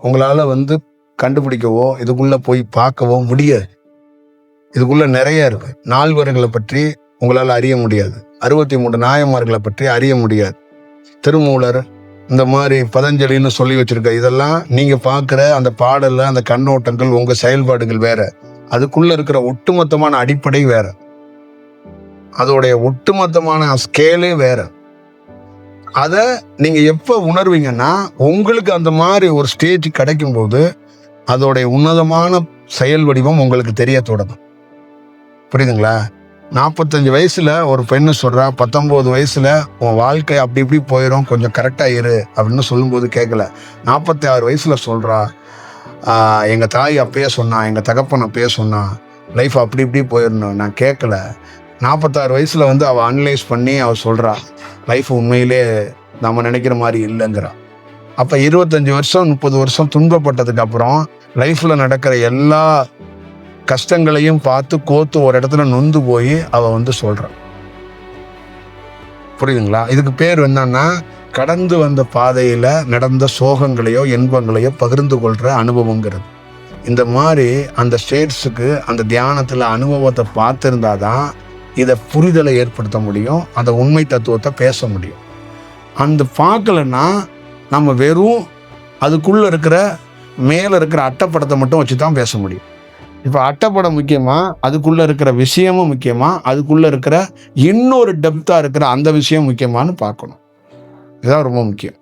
உங்களால் கண்டுபிடிக்கவோ இதுக்குள்ளே போய் பார்க்கவோ முடியாது. இதுக்குள்ளே நிறைய இருக்கு. நால்வர்களை பற்றி உங்களால் அறிய முடியாது. 63 நாயன்மார்களை பற்றி அறிய முடியாது. திருமூலர் இந்த மாதிரி பதஞ்சலின்னு சொல்லி வச்சிருக்க இதெல்லாம் நீங்கள் பார்க்குற அந்த பாடலில் அந்த கண்ணோட்டங்கள் உங்கள் செயல்பாடுகள் வேற. அதுக்குள்ளே இருக்கிற ஒட்டுமொத்தமான அடிப்படை வேற. அதோடைய ஒட்டுமொத்தமான ஸ்கேலே வேற. அதை நீங்கள் எப்போ உணர்வீங்கன்னா உங்களுக்கு அந்த மாதிரி ஒரு ஸ்டேஜ் கிடைக்கும் போது அதோடைய உன்னதமான செயல் வடிவம் உங்களுக்கு தெரிய தொடங்கும். புரியுதுங்களா? 45 வயசுல ஒரு பெண்ணு சொல்றா, 19 வயசுல உன் வாழ்க்கை அப்படி இப்படி போயிடும், கொஞ்சம் கரெக்டா இரு அப்படின்னு சொல்லும்போது கேட்கல. 46 வயசுல சொல்றா, எங்க தாய் அப்பயே சொன்னா, எங்க தகப்பன் அப்பயே சொன்னா, லைஃப் அப்படி இப்படி போயிடணும், நான் கேட்கல. 46 வயசுல அவ அனலைஸ் பண்ணி அவ சொல்றா, லைஃப் உண்மையிலே நம்ம நினைக்கிற மாதிரி இல்லைங்கிறா. அப்ப 25 வருஷம் 30 வருஷம் துன்பப்பட்டதுக்கு அப்புறம் லைஃப்ல நடக்கிற எல்லா கஷ்டங்களையும் பார்த்து கோத்து ஒரு இடத்துல நொந்து போய் அவ சொல்றான். புரியுதுங்களா? இதுக்கு பேர் என்னன்னா, கடந்து வந்த பாதையில நடந்த சோகங்களையோ இன்பங்களையோ பகிர்ந்து கொள்ற அனுபவங்கிறது. இந்த மாதிரி அந்த ஸ்டேட்ஸுக்கு அந்த தியானத்துல அனுபவத்தை பார்த்திருந்தாதான் இதை புரிதலை ஏற்படுத்த முடியும், அந்த உண்மை தத்துவத்தை பேச முடியும். அந்த பார்க்கலன்னா நம்ம வெறும் அதுக்குள்ள இருக்கிற மேல இருக்கிற அட்டைப்படத்தை மட்டும் வச்சுதான் பேச முடியும். இப்போ அட்டைப்படம் முக்கியமா, அதுக்குள்ள இருக்கிற விஷயமும் முக்கியமா, அதுக்குள்ள இருக்கிற இன்னொரு டெப்தா இருக்கிற அந்த விஷயம் முக்கியமானு பார்க்கணும். இதுதான் ரொம்ப முக்கியம்.